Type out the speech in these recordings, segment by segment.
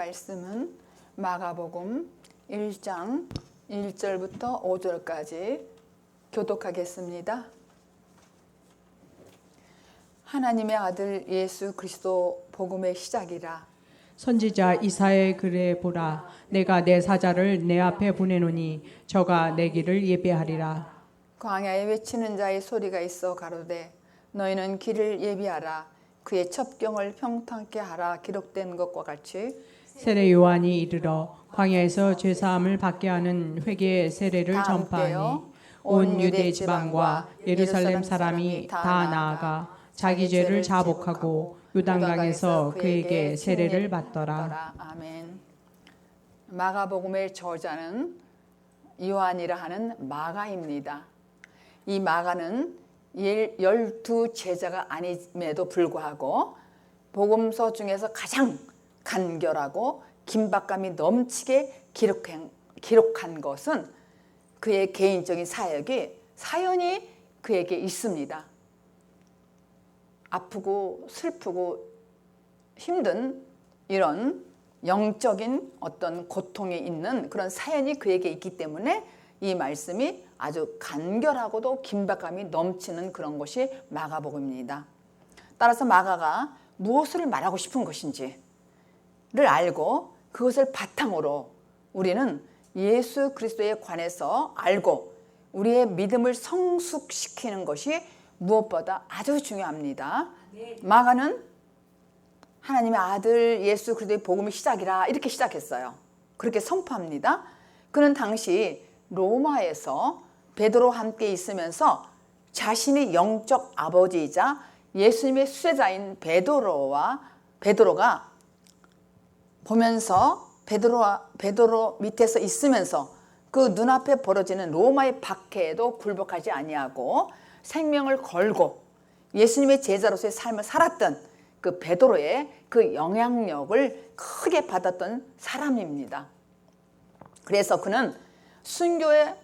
말씀은 마가복음 1장 1절부터 5절까지 교독하겠습니다. 하나님의 아들 예수 그리스도 복음의 시작이라. 선지자 이사야의 글에 보라, 내가 내 사자를 내 앞에 보내노니 저가 내 길을 예비하리라. 광야에 외치는 자의 소리가 있어 가로되 너희는 길을 예비하라. 그의 첩경을 평탄케 하라. 기록된 것과 같이 세례 요한이 이르러 광야에서 죄사함을 받게 하는 회개의 세례를 전파하니 온 유대 지방과 예루살렘 사람이 다 나아가 자기 죄를 자복하고 요단강에서 그에게 세례를 받더라. 아멘. 마가복음의 저자는 요한이라 하는 마가입니다. 이 마가는 12 제자가 아님에도 불구하고 복음서 중에서 가장 간결하고 긴박감이 넘치게 기록한 것은 그의 개인적인 사연이 그에게 있습니다. 아프고 슬프고 힘든 이런 영적인 어떤 고통이 있는 그런 사연이 그에게 있기 때문에 이 말씀이 아주 간결하고도 긴박감이 넘치는 그런 것이 마가복음입니다. 따라서 마가가 무엇을 말하고 싶은 것인지를 알고 그것을 바탕으로 우리는 예수 그리스도에 관해서 알고 우리의 믿음을 성숙시키는 것이 무엇보다 아주 중요합니다. 마가는 하나님의 아들 예수 그리스도의 복음의 시작이라 이렇게 시작했어요. 그렇게 선포합니다. 그는 당시 로마에서 베드로와 함께 있으면서 자신의 영적 아버지이자 예수님의 수제자인 베드로가 보면서 베드로 밑에서 있으면서 그 눈앞에 벌어지는 로마의 박해에도 굴복하지 아니하고 생명을 걸고 예수님의 제자로서의 삶을 살았던 그 베드로의 그 영향력을 크게 받았던 사람입니다. 그래서 그는 순교에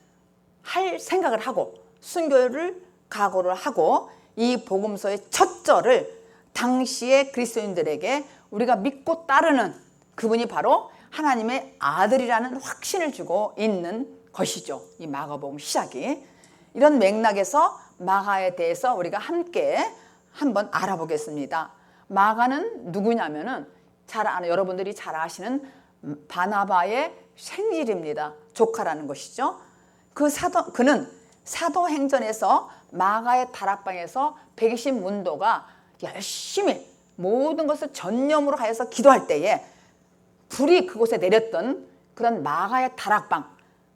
할 생각을 하고 순교를 각오를 하고 이 복음서의 첫 절을 당시의 그리스도인들에게 우리가 믿고 따르는 그분이 바로 하나님의 아들이라는 확신을 주고 있는 것이죠. 이 마가복음 시작이. 이런 맥락에서 마가에 대해서 우리가 함께 한번 알아보겠습니다. 마가는 누구냐면은 여러분들이 잘 아시는 바나바의 생일입니다. 조카라는 것이죠. 그는 사도행전에서 마가의 다락방에서 120 문도가 열심히 모든 것을 전념으로 하여서 기도할 때에 불이 그곳에 내렸던 그런 마가의 다락방,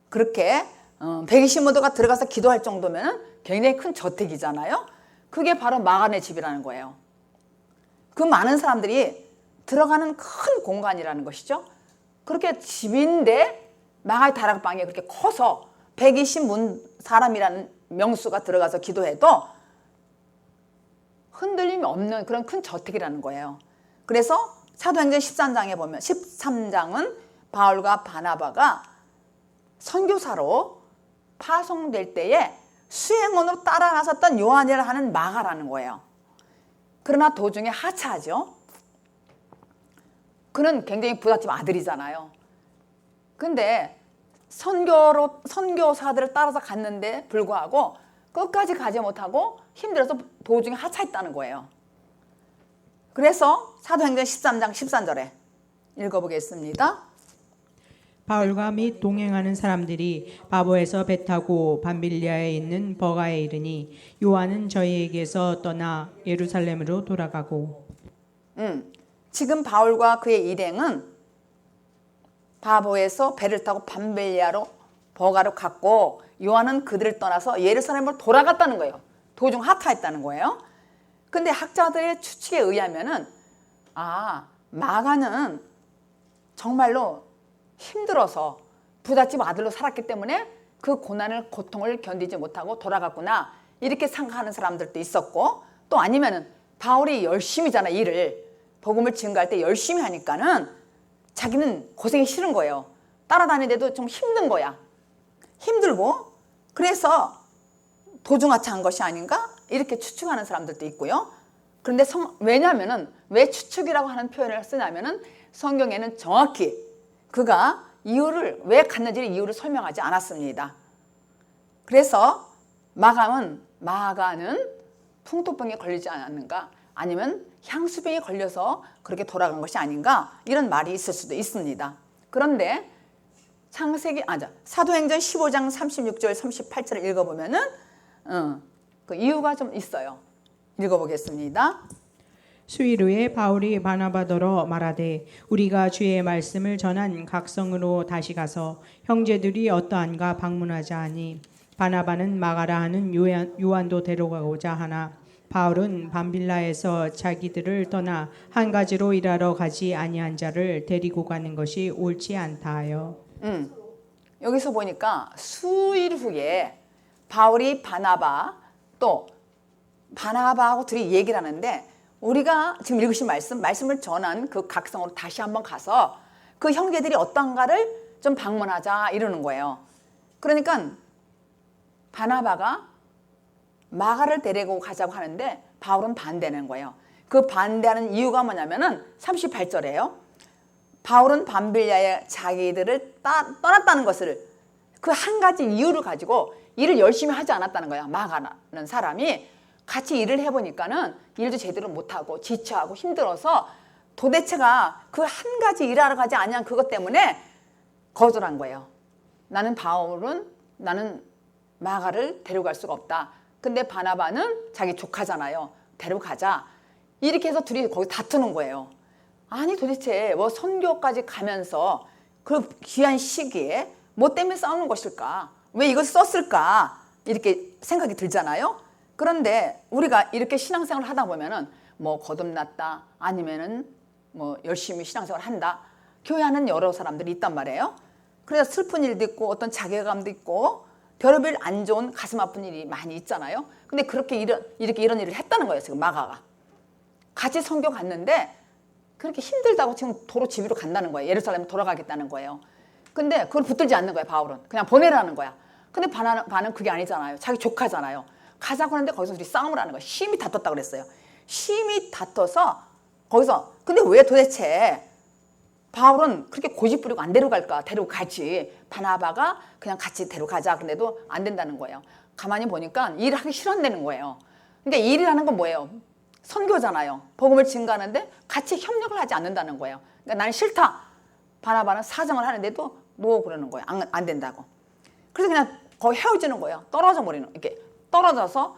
그렇게 120 문도가 들어가서 기도할 정도면 굉장히 큰 저택이잖아요. 그게 바로 마가네 집이라는 거예요. 그 많은 사람들이 들어가는 큰 공간이라는 것이죠. 그렇게 집인데 마가의 다락방이 그렇게 커서 120 사람이라는 명수가 들어가서 기도해도 흔들림이 없는 그런 큰 저택이라는 거예요. 그래서 사도행전 13장에 보면 13장은 바울과 바나바가 선교사로 파송될 때에 수행원으로 따라 나섰던 요한이라 하는 마가라는 거예요. 그러나 도중에 하차하죠. 그는 굉장히 부잣집 아들이잖아요. 근데 선교사들을 따라서 갔는데 불구하고 끝까지 가지 못하고 힘들어서 도중에 하차했다는 거예요. 그래서 사도행전 13장 13절에 읽어보겠습니다. 바울과 및 동행하는 사람들이 바보에서 배 타고 밤빌리아에 있는 버가에 이르니 요한은 저희에게서 떠나 예루살렘으로 돌아가고. 지금 바울과 그의 일행은 바보에서 배를 타고 밤빌리아로 버가로 갔고 요한은 그들을 떠나서 예루살렘으로 돌아갔다는 거예요. 도중 하차했다는 거예요. 근데 학자들의 추측에 의하면은 마가는 정말로 힘들어서 부잣집 아들로 살았기 때문에 그 고통을 견디지 못하고 돌아갔구나 이렇게 생각하는 사람들도 있었고, 또 아니면은 바울이 열심히잖아, 일을 복음을 증거할 때 열심히 하니까는 자기는 고생이 싫은 거예요. 따라다니는데도 좀 힘든 거야. 힘들고 그래서 도중하차한 것이 아닌가 이렇게 추측하는 사람들도 있고요. 그런데 왜냐면은 왜 추측이라고 하는 표현을 쓰냐면은 성경에는 정확히 그가 이유를 왜 갔는지 이유를 설명하지 않았습니다. 그래서 마가는 풍토병에 걸리지 않았는가, 아니면 향수병에 걸려서 그렇게 돌아간 것이 아닌가, 이런 말이 있을 수도 있습니다. 그런데 사도행전 15장 36절 38절을 읽어보면은 그 이유가 좀 있어요. 읽어보겠습니다. 수일 후에 바울이 바나바더러 말하되 우리가 주의 말씀을 전한 각성으로 다시 가서 형제들이 어떠한가 방문하자 하니, 바나바는 마가라 하는 요한도 데려가고자 하나 바울은 밤빌라에서 자기들을 떠나 한 가지로 일하러 가지 아니한 자를 데리고 가는 것이 옳지 않다 하여. 여기서 보니까 수일 후에 바울이 바나바하고 둘이 얘기를 하는데, 우리가 지금 읽으신 말씀을 전한 그 각성으로 다시 한번 가서 그 형제들이 어떤가를 좀 방문하자 이러는 거예요. 그러니까 바나바가 마가를 데리고 가자고 하는데 바울은 반대하는 거예요. 그 반대하는 이유가 뭐냐면은 38절에요. 바울은 밤빌라에 자기들을 떠났다는 것을, 그 한 가지 이유를 가지고 일을 열심히 하지 않았다는 거야. 마가라는 사람이 같이 일을 해보니까는 일도 제대로 못하고 지쳐하고 힘들어서 도대체가 그 한 가지 일하러 가지 아니한 그것 때문에 거절한 거예요. 나는 마가를 데려갈 수가 없다. 근데 바나바는 자기 조카잖아요. 데려가자. 이렇게 해서 둘이 거기 다투는 거예요. 아니 도대체 뭐 선교까지 가면서 그 귀한 시기에 뭐 때문에 싸우는 것일까? 왜 이걸 썼을까? 이렇게 생각이 들잖아요. 그런데 우리가 이렇게 신앙생활을 하다 보면은 뭐 거듭났다, 아니면은 뭐 열심히 신앙생활을 한다, 교회하는 여러 사람들이 있단 말이에요. 그래서 슬픈 일도 있고 어떤 자괴감도 있고 별의별 안 좋은 가슴 아픈 일이 많이 있잖아요. 근데 이렇게 이런 일을 했다는 거예요. 지금 마가가 같이 선교 갔는데 그렇게 힘들다고 지금 도로 집으로 간다는 거예요. 예루살렘 돌아가겠다는 거예요. 근데 그걸 붙들지 않는 거예요. 바울은 그냥 보내라는 거야. 근데 바는 그게 아니잖아요. 자기 조카잖아요. 가자고 하는데 거기서 둘이 싸움을 하는 거예요. 심히 다퉜다 그랬어요. 심히 다퉈서 거기서, 근데 왜 도대체 바울은 그렇게 고집 부리고 안 데려갈까? 데려가지. 바나바가 그냥 같이 데려가자. 근데도 안 된다는 거예요. 가만히 보니까 일을 하기 싫어한다는 거예요. 그러니까 일이라는 건 뭐예요? 선교잖아요. 복음을 증거하는데 같이 협력을 하지 않는다는 거예요. 그러니까 나는 싫다. 바나바는 사정을 하는데도 노 그러는 거예요. 안 된다고. 그래서 그냥 거의 헤어지는 거예요. 이렇게 떨어져서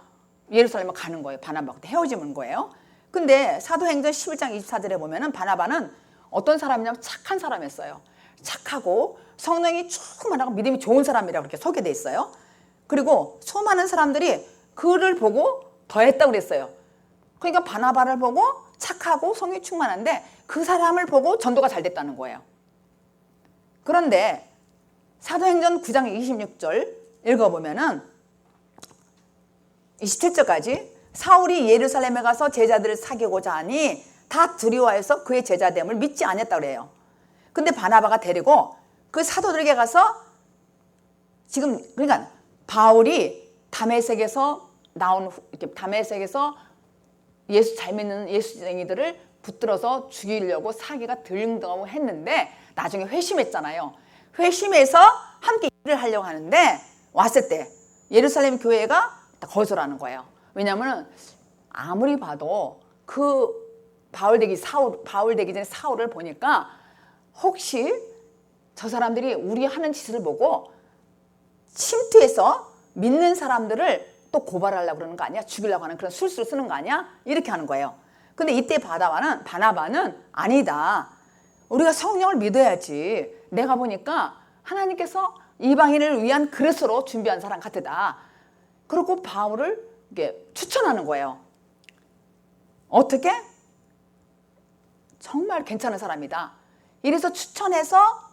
예루살렘에 가는 거예요. 바나바가 헤어지는 거예요. 근데 사도행전 11장 24절에 보면은 바나바는 어떤 사람이냐면 착한 사람이었어요. 착하고 성령이 충만하고 믿음이 좋은 사람이라고 그렇게 소개돼 있어요. 그리고 수많은 사람들이 그를 보고 더했다고 그랬어요. 그러니까 바나바를 보고 착하고 성령이 충만한데 그 사람을 보고 전도가 잘 됐다는 거예요. 그런데 사도행전 9장 26절 읽어보면은 27절까지 사울이 예루살렘에 가서 제자들을 사귀고자 하니 다 두려워해서 그의 제자됨을 믿지 않았다 그래요. 근데 바나바가 데리고 그 사도들에게 가서 지금 그러니까 바울이 다메섹에서 예수 잘 믿는 예수쟁이들을 붙들어서 죽이려고 사기가 등등했는데 나중에 회심했잖아요. 회심해서 함께 일을 하려고 하는데 왔을 때 예루살렘 교회가 거절하는 거예요. 왜냐하면 아무리 봐도 그 바울 되기 전에 사울을 보니까 혹시 저 사람들이 우리 하는 짓을 보고 침투해서 믿는 사람들을 또 고발하려고 그러는 거 아니야? 죽이려고 하는 그런 술수를 쓰는 거 아니야? 이렇게 하는 거예요. 근데 이때 바나바는 아니다. 우리가 성령을 믿어야지. 내가 보니까 하나님께서 이방인을 위한 그릇으로 준비한 사람 같다. 그리고 바울을 이렇게 추천하는 거예요. 어떻게? 정말 괜찮은 사람이다. 이래서 추천해서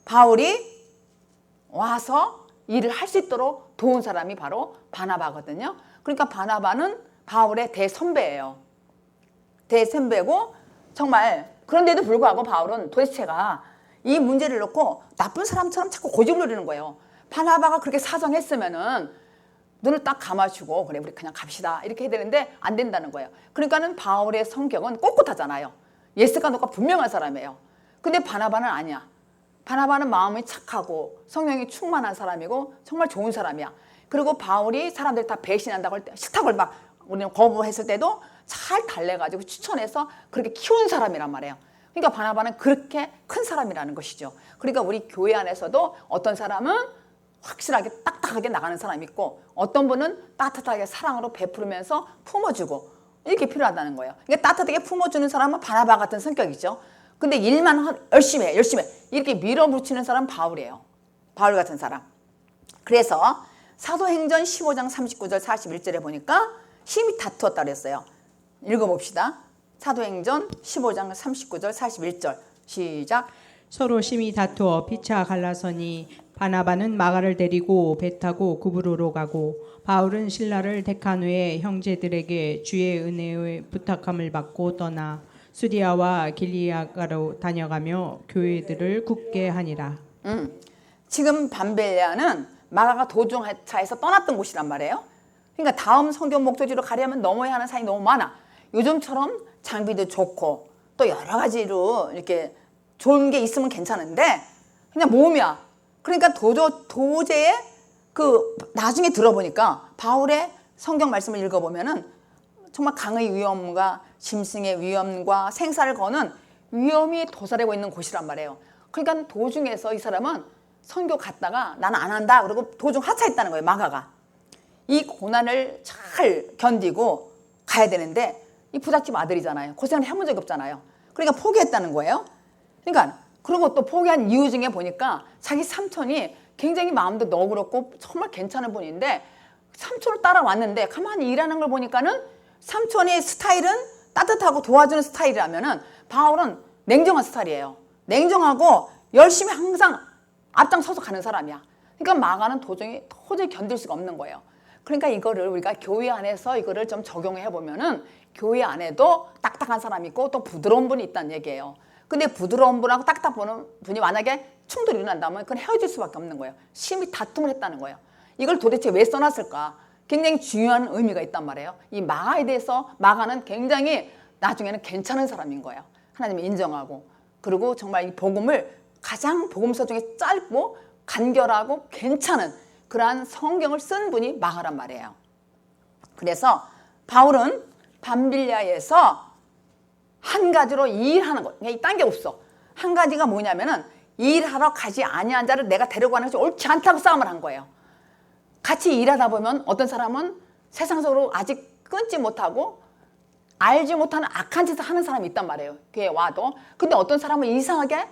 바울이 와서 일을 할 수 있도록 도운 사람이 바로 바나바거든요. 그러니까 바나바는 바울의 대선배예요. 대선배고 정말 그런데도 불구하고 바울은 도대체가 이 문제를 놓고 나쁜 사람처럼 자꾸 고집을 부리는 거예요. 바나바가 그렇게 사정했으면은 눈을 딱 감아주고 그래 우리 그냥 갑시다 이렇게 해야 되는데 안 된다는 거예요. 그러니까는 바울의 성격은 꼿꼿하잖아요. 예스가 노가 분명한 사람이에요. 근데 바나바는 아니야. 바나바는 마음이 착하고 성령이 충만한 사람이고 정말 좋은 사람이야. 그리고 바울이 사람들 다 배신한다고 할 때 식탁을 막 우리는 거부했을 때도 잘 달래가지고 추천해서 그렇게 키운 사람이란 말이에요. 그러니까 바나바는 그렇게 큰 사람이라는 것이죠. 그러니까 우리 교회 안에서도 어떤 사람은 확실하게 딱딱하게 나가는 사람이 있고 어떤 분은 따뜻하게 사랑으로 베푸르면서 품어주고 이렇게 필요하다는 거예요. 그러니까 따뜻하게 품어주는 사람은 바나바 같은 성격이죠. 근데 일만 열심히 해. 이렇게 밀어붙이는 사람은 바울이에요. 바울 같은 사람. 그래서 사도행전 15장 39절 41절에 보니까 심히 다투었다 그랬어요. 읽어봅시다. 사도행전 15장 39절 41절 시작. 서로 심히 다투어 피차 갈라서니 바나바는 마가를 데리고 배 타고 구브로로 가고 바울은 신라를 택한 후에 형제들에게 주의 은혜의 부탁함을 받고 떠나 수디아와 길리아가로 다녀가며 교회들을 굳게 하니라. 지금 밤벨리아는 마가가 도중차에서 떠났던 곳이란 말이에요. 그러니까 다음 성경 목적지로 가려면 넘어야 하는 산이 너무 많아. 요즘처럼 장비도 좋고 또 여러 가지로 이렇게 좋은 게 있으면 괜찮은데 그냥 모험이야. 그러니까 도저히 나중에 들어보니까 바울의 성경 말씀을 읽어보면은 정말 강의 위험과 짐승의 위험과 생사를 거는 위험이 도사리고 있는 곳이란 말이에요. 그러니까 도중에서 이 사람은 선교 갔다가 나는 안 한다 그러고 도중 하차했다는 거예요. 마가가. 이 고난을 잘 견디고 가야 되는데 이 부잣집 아들이잖아요. 고생을 해본 적이 없잖아요. 그러니까 포기했다는 거예요. 그러니까 그리고 또 포기한 이유 중에 보니까 자기 삼촌이 굉장히 마음도 너그럽고 정말 괜찮은 분인데 삼촌을 따라왔는데 가만히 일하는 걸 보니까는 삼촌의 스타일은 따뜻하고 도와주는 스타일이라면은 바울은 냉정한 스타일이에요. 냉정하고 열심히 항상 앞장서서 가는 사람이야. 그러니까 마가는 도저히 견딜 수가 없는 거예요. 그러니까 이거를 우리가 교회 안에서 이거를 좀 적용해 보면은 교회 안에도 딱딱한 사람이 있고 또 부드러운 분이 있다는 얘기예요. 근데 부드러운 분하고 딱딱한 분이 만약에 충돌이 일어난다면 그건 헤어질 수밖에 없는 거예요. 심히 다툼을 했다는 거예요. 이걸 도대체 왜 써놨을까? 굉장히 중요한 의미가 있단 말이에요. 이 마가에 대해서 마가는 굉장히 나중에는 괜찮은 사람인 거예요. 하나님이 인정하고 그리고 정말 이 복음을 가장 복음서 중에 짧고 간결하고 괜찮은 그러한 성경을 쓴 분이 마가란 말이에요. 그래서 바울은 밤빌리아에서 한 가지로 일하는 것, 딴 게 없어. 한 가지가 뭐냐면은 일하러 가지 아니한 자를 내가 데려가는 것이 옳지 않다고 싸움을 한 거예요. 같이 일하다 보면 어떤 사람은 세상적으로 아직 끊지 못하고 알지 못하는 악한 짓을 하는 사람이 있단 말이에요. 교회에 와도. 근데 어떤 사람은 이상하게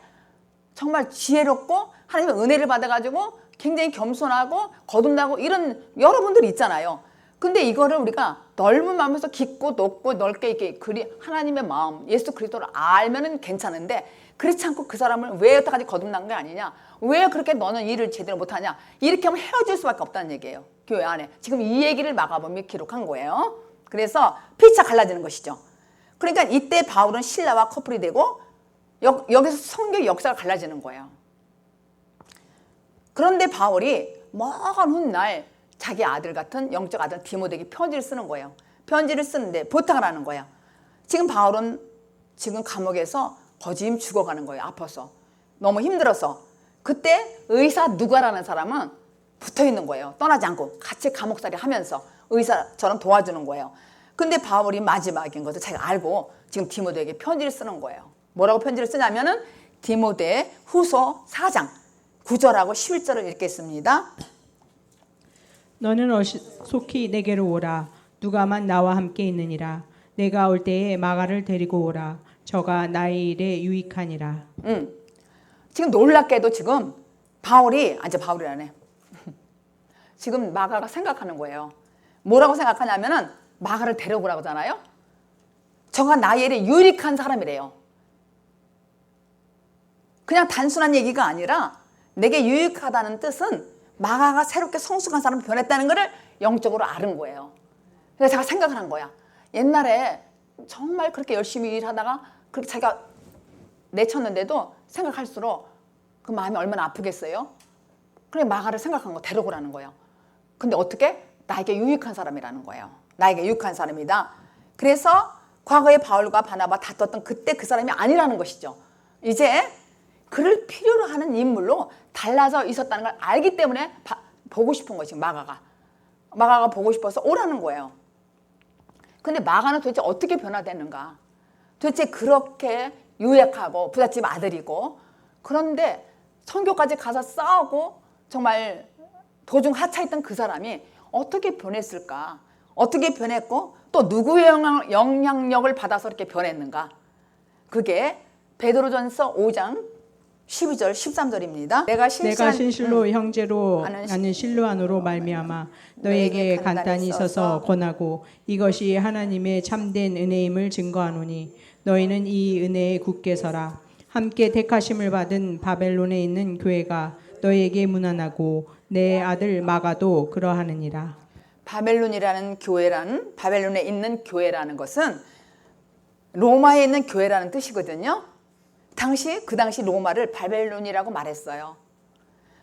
정말 지혜롭고 하나님의 은혜를 받아가지고 굉장히 겸손하고 거듭나고 이런 여러분들이 있잖아요. 근데 이거를 우리가 넓은 마음에서 깊고 높고 넓게 이렇게 하나님의 마음, 예수 그리스도를 알면은 괜찮은데 그렇지 않고 그 사람을 왜 여태까지 거듭난 게 아니냐? 왜 그렇게 너는 일을 제대로 못하냐? 이렇게 하면 헤어질 수밖에 없다는 얘기예요. 교회 안에. 지금 이 얘기를 마가복음에 기록한 거예요. 그래서 피차 갈라지는 것이죠. 그러니까 이때 바울은 신라와 커플이 되고 여기서 성경 역사가 갈라지는 거예요. 그런데 바울이 먼 훗날 자기 아들 같은 영적 아들 디모데에게 편지를 쓰는 거예요. 편지를 쓰는데 부탁을 하는 거예요. 지금 바울은 지금 감옥에서 거짐 죽어가는 거예요. 아파서. 너무 힘들어서. 그때 의사 누가라는 사람은 붙어 있는 거예요. 떠나지 않고 같이 감옥살이 하면서 의사처럼 도와주는 거예요. 근데 바울이 마지막인 것을 자기가 알고 지금 디모데에게 편지를 쓰는 거예요. 뭐라고 편지를 쓰냐면은 디모데 후서 4장 9절하고 11절을 읽겠습니다. 너는 속히 내게로 오라. 누가만 나와 함께 있느니라. 내가 올 때에 마가를 데리고 오라. 저가 나의 일에 유익하니라. 지금 놀랍게도 지금 바울이라네. 지금 마가가 생각하는 거예요. 뭐라고 생각하냐면은 마가를 데려오라고 하잖아요. 저가 나의 일에 유익한 사람이래요. 그냥 단순한 얘기가 아니라 내게 유익하다는 뜻은 마가가 새롭게 성숙한 사람이 변했다는 것을 영적으로 아는 거예요. 그래서 제가 생각을 한 거야. 옛날에 정말 그렇게 열심히 일하다가 그렇게 자기가 내쳤는데도 생각할수록 그 마음이 얼마나 아프겠어요? 그래 마가를 생각한 거 데려오라는 거예요. 근데 어떻게? 나에게 유익한 사람이라는 거예요. 나에게 유익한 사람이다. 그래서 과거에 바울과 바나바 다퉜던 그때 그 사람이 아니라는 것이죠. 이제 그를 필요로 하는 인물로 달라져 있었다는 걸 알기 때문에 보고 싶은 것이 마가가 보고 싶어서 오라는 거예요. 근데 마가는 도대체 어떻게 변화됐는가? 도대체 그렇게 유약하고 부잣집 아들이고, 그런데 선교까지 가서 싸우고 정말 도중 하차했던 그 사람이 어떻게 변했을까? 어떻게 변했고 또 누구의 영향력을 받아서 이렇게 변했는가? 그게 베드로전서 5장 12절 13절입니다. 내가 신실로 형제로 아는 실로안으로 말미암아 너에게 간단히 서서 권하고 이것이 하나님의 참된 은혜임을 증거하노니 너희는 이 은혜에 굳게 서라. 함께 택하심을 받은 바벨론에 있는 교회가 너희에게 문안하고 내 아들 마가도 그러하느니라. 바벨론에 있는 교회라는 것은 로마에 있는 교회라는 뜻이거든요. 그 당시 로마를 바벨론이라고 말했어요.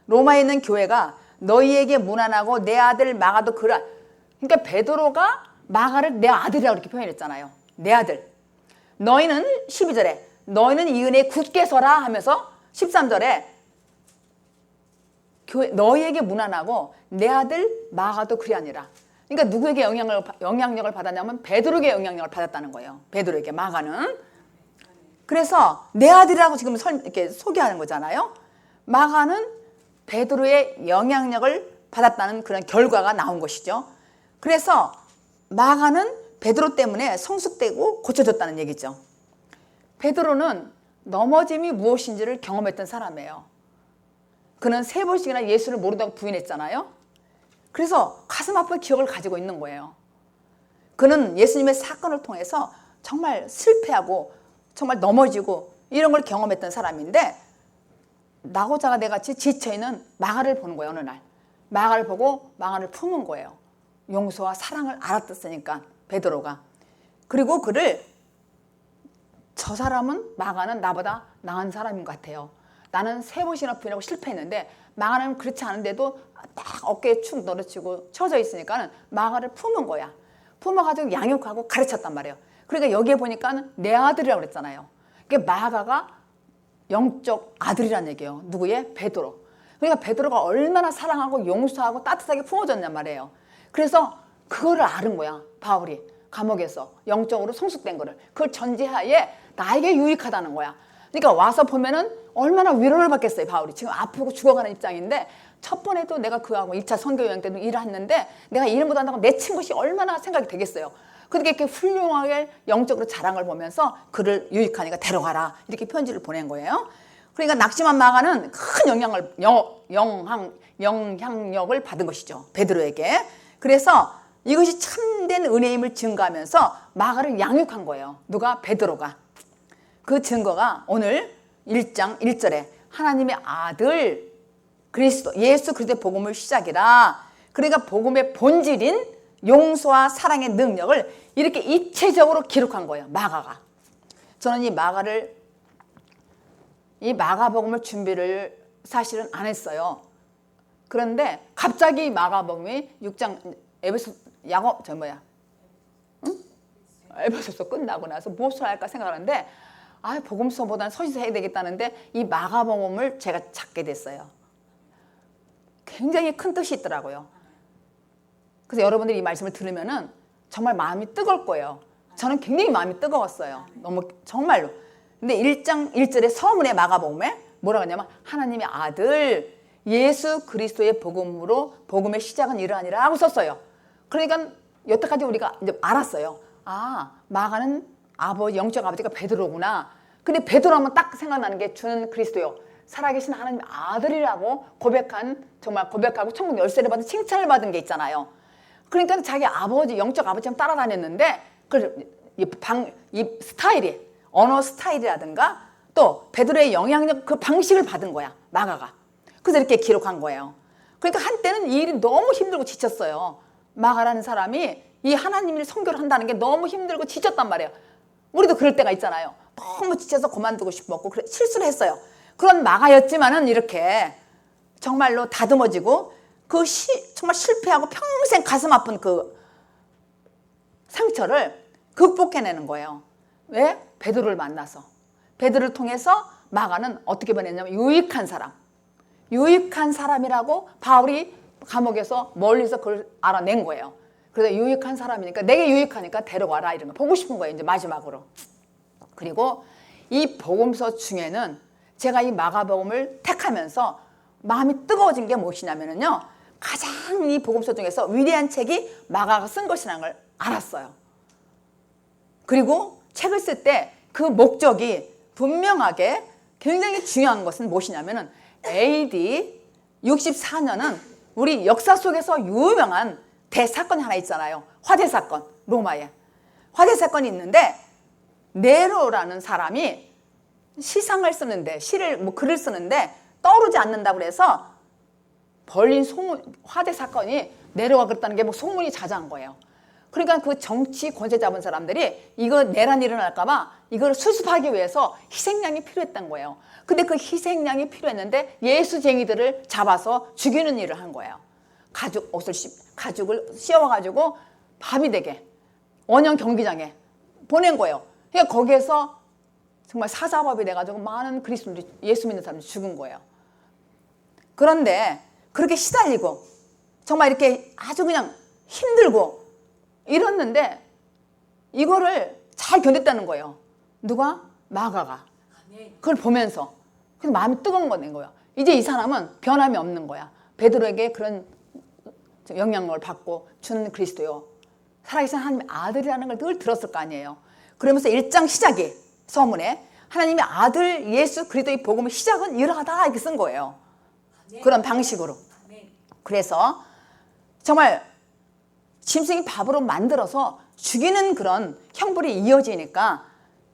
로마에 있는 교회가 너희에게 문안하고 내 아들 마가도 그러니까 베드로가 마가를 내 아들이라고 이렇게 표현했잖아요. 내 아들. 너희는 12절에 너희는 이 은혜에 굳게 서라 하면서 13절에 너희에게 문안하고 내 아들 마가도 그리하니라. 그러니까 누구에게 영향력을 받았냐면 베드로에게 영향력을 받았다는 거예요. 베드로에게, 마가는. 그래서 내 아들이라고 지금 이렇게 소개하는 거잖아요. 마가는 베드로의 영향력을 받았다는 그런 결과가 나온 것이죠. 그래서 마가는 베드로 때문에 성숙되고 고쳐졌다는 얘기죠. 베드로는 넘어짐이 무엇인지를 경험했던 사람이에요. 그는 3번씩이나 예수를 모른다고 부인했잖아요. 그래서 가슴 아픈 기억을 가지고 있는 거예요. 그는 예수님의 사건을 통해서 정말 실패하고 정말 넘어지고 이런 걸 경험했던 사람인데, 나고자가 내같이 지쳐있는 마가를 보는 거예요. 어느 날 마가를 보고 마가를 품은 거예요. 용서와 사랑을 알았으니까 베드로가. 그리고 저 사람은, 마가는 나보다 나은 사람인 것 같아요. 나는 3번씩이나 부인하고 실패했는데 마가는 그렇지 않은데도 딱 어깨에 축 늘어치고 쳐져 있으니까 마가를 품은 거야. 품어가지고 양육하고 가르쳤단 말이에요. 그러니까 여기에 보니까 내 아들이라고 그랬잖아요. 그러니까 마가가 영적 아들이란 얘기예요. 누구의? 베드로. 그러니까 베드로가 얼마나 사랑하고 용서하고 따뜻하게 품어줬냔 말이에요. 그래서 그거를 아는 거야. 바울이 감옥에서 영적으로 성숙된 거를. 그걸 전제하에 나에게 유익하다는 거야. 그러니까 와서 보면은 얼마나 위로를 받겠어요. 바울이 지금 아프고 죽어가는 입장인데, 첫 번에도 내가 그하고 2차 선교여행 때도 일을 했는데 내가 일을 못한다고 내친 것이 얼마나 생각이 되겠어요. 그렇게 이렇게 훌륭하게 영적으로 자랑을 보면서 그를 유익하니까 데려가라, 이렇게 편지를 보낸 거예요. 그러니까 낙심한 마가는 큰 영향력을 받은 것이죠, 베드로에게. 그래서 이것이 참된 은혜임을 증거하면서 마가를 양육한 거예요. 누가? 베드로가. 그 증거가 오늘 1장 1절에 하나님의 아들 그리스도, 예수 그리스도의 복음을 시작이라. 그러니까 복음의 본질인 용서와 사랑의 능력을 이렇게 입체적으로 기록한 거예요, 마가가. 저는 이 마가복음을 준비를 사실은 안 했어요. 그런데 갑자기 마가복음이 6장 에베소서 끝나고 나서 무엇을 할까 생각하는데, 복음서보다는 서신서 해야 되겠다는데 이 마가복음을 제가 찾게 됐어요. 굉장히 큰 뜻이 있더라고요. 그래서 여러분들이 이 말씀을 들으면은 정말 마음이 뜨거울 거예요. 저는 굉장히 마음이 뜨거웠어요. 너무 정말로. 근데 1장 1절에 서문의 마가복음에 뭐라고 하냐면 하나님의 아들 예수 그리스도의 복음으로 복음의 시작은 이러하니라 하고 썼어요. 그러니까 여태까지 우리가 이제 알았어요. 마가는 영적 아버지가 베드로구나. 근데 베드로 하면 딱 생각나는 게 주는 그리스도요, 살아계신 하나님의 아들이라고 고백하고 천국 열쇠를 받은 칭찬을 받은 게 있잖아요. 그러니까 자기 아버지, 영적 아버지랑 따라다녔는데 이 스타일이, 언어 스타일이라든가 또 베드로의 영향력, 그 방식을 받은 거야, 마가가. 그래서 이렇게 기록한 거예요. 그러니까 한때는 이 일이 너무 힘들고 지쳤어요. 마가라는 사람이 이 하나님을 선교를 한다는 게 너무 힘들고 지쳤단 말이에요. 우리도 그럴 때가 있잖아요. 너무 지쳐서 그만두고 싶었고 실수를 했어요. 그런 마가였지만은 이렇게 정말로 다듬어지고 정말 실패하고 평생 가슴 아픈 그 상처를 극복해내는 거예요. 왜? 베드로를 만나서. 베드로를 통해서 마가는 어떻게 변했냐면 유익한 사람. 유익한 사람이라고 바울이 감옥에서 멀리서 그걸 알아낸 거예요. 그래서 유익한 사람이니까 내게 유익하니까 데려와라 이런 거 보고 싶은 거예요. 이제 마지막으로. 그리고 이 복음서 중에는 제가 이 마가복음을 택하면서 마음이 뜨거워진 게 무엇이냐면요. 가장 이 복음서 중에서 위대한 책이 마가가 쓴 것이라는 걸 알았어요. 그리고 책을 쓸 때 그 목적이 분명하게 굉장히 중요한 것은 무엇이냐면은 AD 64년은 우리 역사 속에서 유명한 대사건이 하나 있잖아요. 화재 사건, 로마에. 화재 사건이 있는데 네로라는 사람이 시상을 쓰는데 시를 글을 쓰는데 떠오르지 않는다고 그래서 벌린 소문, 화재 사건이 네로가 그랬다는 게 소문이 자자한 거예요. 그러니까 그 정치 권세 잡은 사람들이 이거 내란이 일어날까봐 이걸 수습하기 위해서 희생양이 필요했던 거예요. 근데 그 희생양이 필요했는데 예수쟁이들을 잡아서 죽이는 일을 한 거예요. 가죽을 씌워가지고 밤이 되게 원형 경기장에 보낸 거예요. 그러니까 거기에서 정말 사자밥이 돼가지고 많은 그리스도인들이 예수 믿는 사람들이 죽은 거예요. 그런데 그렇게 시달리고 정말 이렇게 아주 그냥 힘들고 이랬는데 이거를 잘 견뎠다는 거예요. 누가? 마가가. 그걸 보면서 그래서 마음이 뜨거운 거 낸 거예요. 이제 이 사람은 변함이 없는 거야. 베드로에게 그런 영향력을 받고 주는 그리스도요. 살아계신 하나님의 아들이라는 걸 늘 들었을 거 아니에요. 그러면서 1장 시작이 서문에 하나님의 아들 예수 그리스도의 복음의 시작은 이러하다 이렇게 쓴 거예요. 그런 방식으로. 그래서 정말 짐승이 밥으로 만들어서 죽이는 그런 형벌이 이어지니까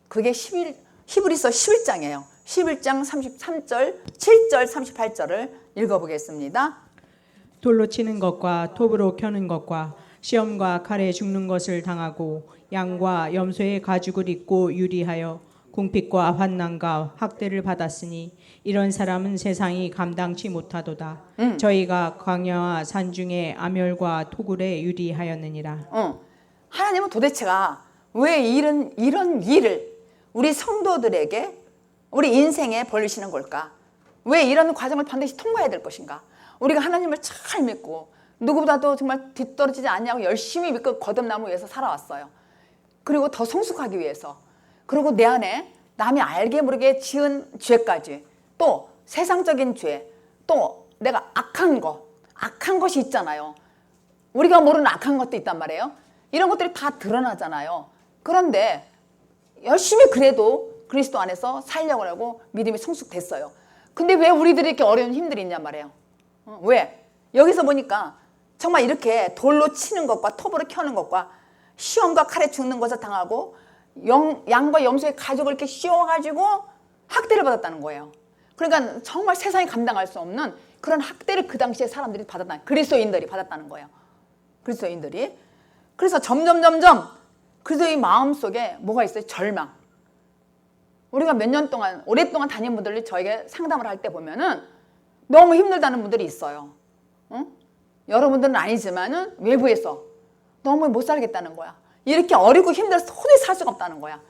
그게 히브리서 11장이에요. 11장 33절, 7절, 38절을 읽어보겠습니다. 돌로 치는 것과 톱으로 켜는 것과 시험과 칼에 죽는 것을 당하고 양과 염소의 가죽을 입고 유리하여 궁핍과 환난과 학대를 받았으니 이런 사람은 세상이 감당치 못하도다. 저희가 광야와 산중에 암열과 토굴에 유리하였느니라. 하나님은 도대체가 왜 이런 일을 우리 성도들에게 우리 인생에 벌리시는 걸까? 왜 이런 과정을 반드시 통과해야 될 것인가? 우리가 하나님을 잘 믿고 누구보다도 정말 뒤떨어지지 않냐고 열심히 믿고 거듭남을 위해서 살아왔어요. 그리고 더 성숙하기 위해서. 그리고 내 안에 남이 알게 모르게 지은 죄까지 또 세상적인 죄 또 내가 악한 것이 있잖아요. 우리가 모르는 악한 것도 있단 말이에요. 이런 것들이 다 드러나잖아요. 그런데 열심히 그래도 그리스도 안에서 살려고 하고 믿음이 성숙됐어요. 근데 왜 우리들이 이렇게 어려운 힘들이 있냔 말이에요. 왜? 여기서 보니까 정말 이렇게 돌로 치는 것과 톱으로 켜는 것과 시험과 칼에 죽는 것을 당하고 양과 염소의 가죽을 이렇게 씌워가지고 학대를 받았다는 거예요. 그러니까 정말 세상이 감당할 수 없는 그런 학대를 그 당시에 사람들이 받았다는, 그리스도인들이 받았다는 거예요. 그리스도인들이. 그래서 점점 그리스도의 마음속에 뭐가 있어요? 절망. 우리가 몇 년 동안 오랫동안 다닌 분들이 저에게 상담을 할 때 보면은 너무 힘들다는 분들이 있어요. 여러분들은 아니지만은 외부에서 너무 못 살겠다는 거야. 이렇게 어리고 힘들어서 도저히 살 수가 없다는 거야.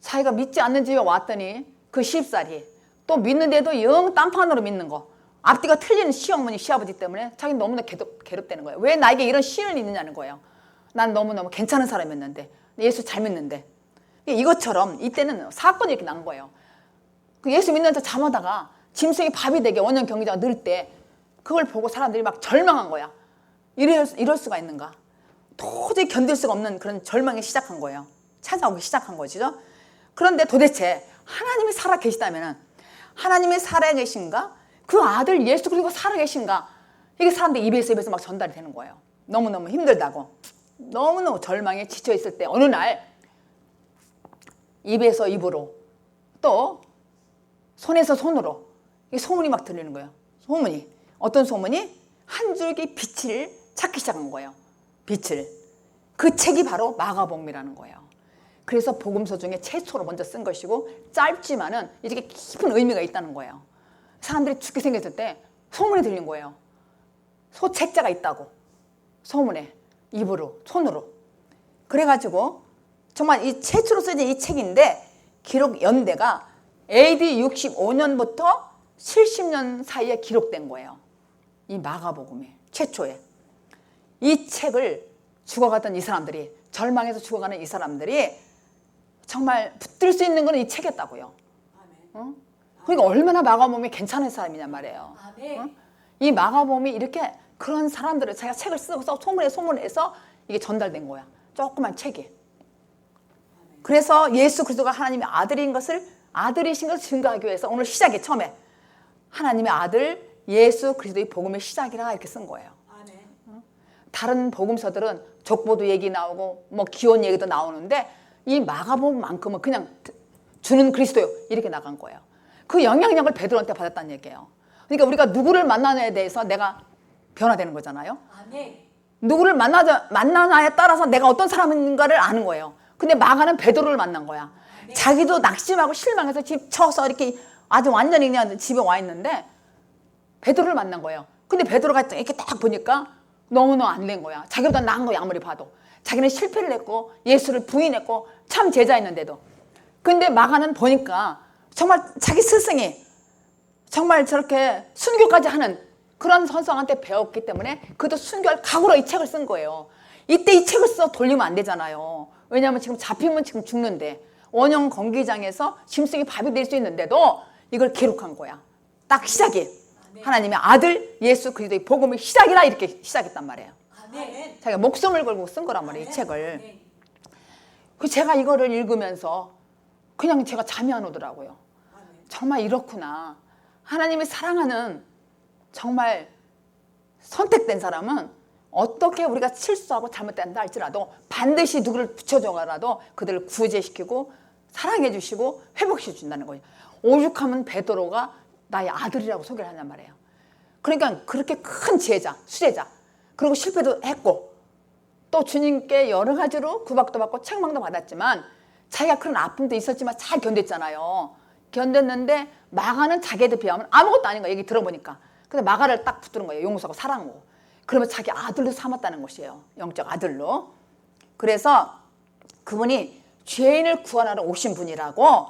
자기가 믿지 않는 집에 왔더니 그 시집살이 또 믿는데도 영 딴판으로 믿는 거. 앞뒤가 틀리는 시어머니 시아버지 때문에 자기는 너무나 괴롭다는 거예요. 왜 나에게 이런 시련이 있느냐는 거예요. 난 너무너무 괜찮은 사람이었는데 예수 잘 믿는데. 이것처럼 이때는 사건이 이렇게 난 거예요. 그 예수 믿는 척 잠하다가 짐승이 밥이 되게 원형 경기장을 넣을 때 그걸 보고 사람들이 막 절망한 거야. 이럴 수가 있는가. 도저히 견딜 수가 없는 그런 절망이 시작한 거예요. 찾아오기 시작한 거죠. 그런데 도대체 하나님이 살아 계시다면 하나님이 살아 계신가? 그 아들 예수 그리스도가 살아 계신가? 이게 사람들 입에서 막 전달이 되는 거예요. 너무너무 힘들다고. 너무너무 절망에 지쳐 있을 때 어느 날 입에서 입으로 또 손에서 손으로 이 소문이 막 들리는 거예요. 소문이. 어떤 소문이? 한 줄기 빛을 찾기 시작한 거예요. 빛을. 그 책이 바로 마가복음이라는 거예요. 그래서 복음서 중에 최초로 먼저 쓴 것이고 짧지만은 이렇게 깊은 의미가 있다는 거예요. 사람들이 죽게 생겼을 때 소문이 들린 거예요. 소책자가 있다고. 소문에 입으로 손으로. 그래가지고 정말 이 최초로 쓰여진 이 책인데 기록 연대가 AD 65년부터 70년 사이에 기록된 거예요. 이 마가복음이 최초에. 이 책을 죽어가던 이 사람들이, 절망해서 죽어가는 이 사람들이 정말 붙들 수 있는 건 이 책이었다고요. 그러니까 얼마나 마가복음이 괜찮은 사람이냔 말이에요. 이 마가복음이 이렇게 그런 사람들을 자기가 책을 쓰고서 소문해서 이게 전달된 거야. 조그만 책이. 그래서 예수 그리스도가 하나님의 아들이신 것을 증거하기 위해서 오늘 시작이 처음에 하나님의 아들 예수 그리스도의 복음의 시작이라 이렇게 쓴 거예요. 다른 복음서들은 족보도 얘기 나오고 뭐 기원 얘기도 나오는데 이 마가복음만큼은 그냥 주는 그리스도요 이렇게 나간 거예요. 그 영향력을 베드로한테 받았다는 얘기예요. 그러니까 우리가 누구를 만나냐에 대해서 내가 변화되는 거잖아요. 누구를 만나냐에 따라서 내가 어떤 사람인가를 아는 거예요. 근데 마가는 베드로를 만난 거야. 자기도 낙심하고 실망해서 지쳐서 이렇게 아주 완전히 그냥 집에 와 있는데 베드로를 만난 거예요. 근데 베드로가 이렇게 딱 보니까 너무너무 안 된 거야. 자기보다 나은 거야 아무리 봐도. 자기는 실패를 했고 예수를 부인했고 참 제자였는데도. 근데 마가는 보니까 정말 자기 스승이 정말 저렇게 순교까지 하는 그런 선생한테 배웠기 때문에 그도 순교할 각오로 이 책을 쓴 거예요. 이때 이 책을 써 돌리면 안 되잖아요. 왜냐하면 지금 잡히면 지금 죽는데 원형 건기장에서 짐승이 밥이 될 수 있는데도 이걸 기록한 거야. 딱 시작이 하나님의 아들 예수 그리스도의 복음의 시작이라 이렇게 시작했단 말이에요. 자기가 목숨을 걸고 쓴 거란 말이에요. 이 책을. 제가 이거를 읽으면서 그냥 제가 잠이 안 오더라고요. 정말 이렇구나. 하나님이 사랑하는 정말 선택된 사람은 어떻게 우리가 실수하고 잘못된다 할지라도 반드시 누구를 붙여줘가라도 그들을 구제시키고 사랑해 주시고 회복시켜 준다는 거예요. 오죽하면 베드로가 나의 아들이라고 소개를 하냔 말이에요. 그러니까 그렇게 큰 지혜자, 수제자, 그리고 실패도 했고 또 주님께 여러 가지로 구박도 받고 책망도 받았지만 자기가 그런 아픔도 있었지만 잘 견뎠잖아요. 견뎠는데 마가는 자기한테 비하면 아무것도 아닌 거예요. 얘기 들어보니까. 근데 마가를 딱 붙드는 거예요. 용서하고 사랑하고. 그러면 자기 아들로 삼았다는 것이에요. 영적 아들로. 그래서 그분이 죄인을 구원하러 오신 분이라고,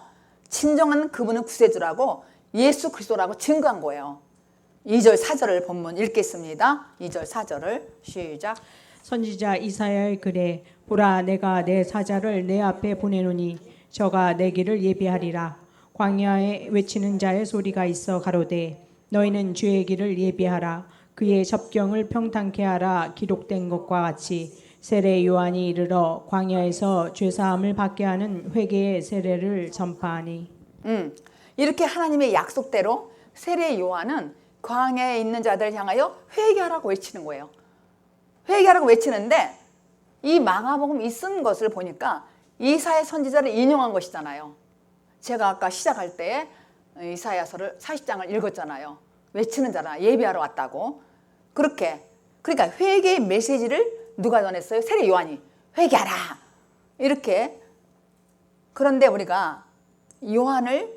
진정한 그분은 구세주라고, 예수 그리스도라고 증거한 거예요. 2절 4절을 본문 읽겠습니다. 2절 4절을 시작. 선지자 이사야의 글에 보라 내가 내 사자를 내 앞에 보내노니 저가 내 길을 예비하리라. 광야에 외치는 자의 소리가 있어 가로되 너희는 주의 길을 예비하라. 그의 접경을 평탄케 하라. 기록된 것과 같이 세례 요한이 이르러 광야에서 죄사함을 받게 하는 회개의 세례를 전파하니. 이렇게 하나님의 약속대로 세례 요한은 광야에 있는 자들을 향하여 회개하라고 외치는 거예요. 회개하라고 외치는데 이 마가복음 이 쓴 것을 보니까 이사야 선지자를 인용한 것이잖아요. 제가 아까 시작할 때 이사야서를 40장을 읽었잖아요. 외치는 자라 예비하러 왔다고. 그렇게 그러니까 회개의 메시지를 누가 전했어요? 세례 요한이 회개하라 이렇게. 그런데 우리가 요한을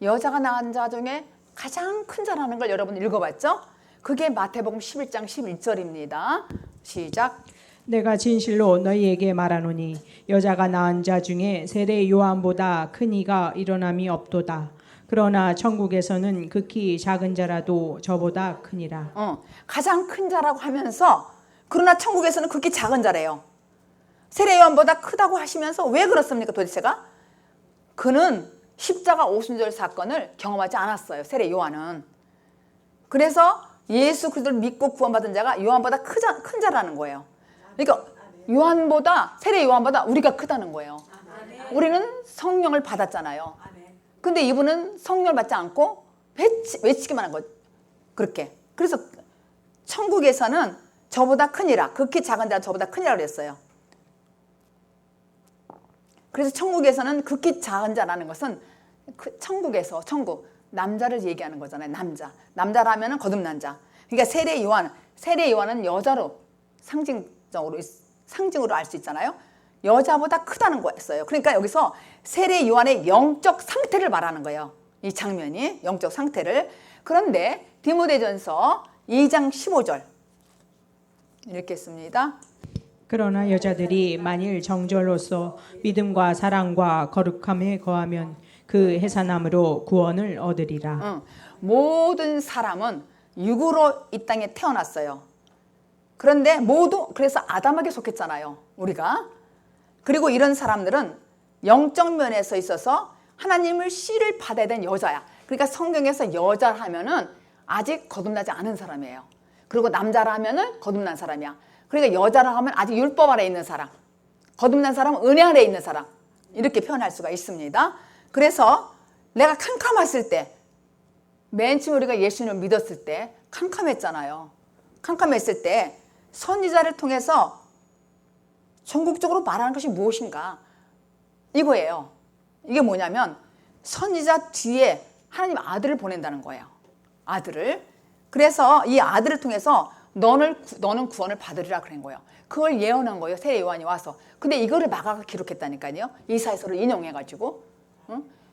여자가 낳은 자 중에 가장 큰 자라는 걸 여러분 읽어봤죠? 그게 마태복음 11장 11절입니다. 시작. 내가 진실로 너희에게 말하노니 여자가 낳은 자 중에 세례 요한보다 큰 이가 일어남이 없도다. 그러나 천국에서는 극히 작은 자라도 저보다 크니라. 가장 큰 자라고 하면서 그러나 천국에서는 극히 작은 자래요. 세례 요한보다 크다고 하시면서 왜 그렇습니까 도대체가? 그는 십자가 오순절 사건을 경험하지 않았어요. 세례 요한은. 그래서 예수 그리스도를 믿고 구원받은 자가 요한보다 큰 자라는 거예요. 그러니까 요한보다, 세례 요한보다 우리가 크다는 거예요. 우리는 성령을 받았잖아요. 근데 이분은 성령을 받지 않고 외치기만 한 거. 그렇게. 그래서 천국에서는 저보다 크니라. 극히 작은 자는 저보다 크니라 그랬어요. 그래서 천국에서는 극히 작은 자라는 것은 천국에서, 천국, 남자를 얘기하는 거잖아요. 남자라면은 거듭난 자. 그러니까 세례 요한은 여자로 상징으로 알 수 있잖아요. 여자보다 크다는 거였어요. 그러니까 여기서 세례 요한의 영적 상태를 말하는 거예요. 이 장면이 영적 상태를. 그런데 디모데전서 2장 15절 읽겠습니다. 그러나 여자들이 만일 정절로서 믿음과 사랑과 거룩함에 거하면 그 해산함으로 구원을 얻으리라. 모든 사람은 육으로 이 땅에 태어났어요. 그런데 모두 그래서 아담에게 속했잖아요, 우리가. 그리고 이런 사람들은 영적 면에서 있어서 하나님을 씨를 받아야 되는 여자야. 그러니까 성경에서 여자를 하면은 아직 거듭나지 않은 사람이에요. 그리고 남자를 하면은 거듭난 사람이야. 그러니까 여자를 하면 아직 율법 아래 있는 사람, 거듭난 사람은 은혜 아래 있는 사람, 이렇게 표현할 수가 있습니다. 그래서 내가 캄캄했을 때, 맨 처음 우리가 예수님을 믿었을 때 캄캄했잖아요. 캄캄했을 때 선지자를 통해서 전국적으로 말하는 것이 무엇인가? 이거예요. 이게 뭐냐면 선지자 뒤에 하나님 아들을 보낸다는 거예요. 아들을. 그래서 이 아들을 통해서 너는 구원을 받으리라 그런 거예요. 그걸 예언한 거예요. 세례 요한이 와서. 근데 이거를 마가가 기록했다니까요. 이사야서를 인용해가지고.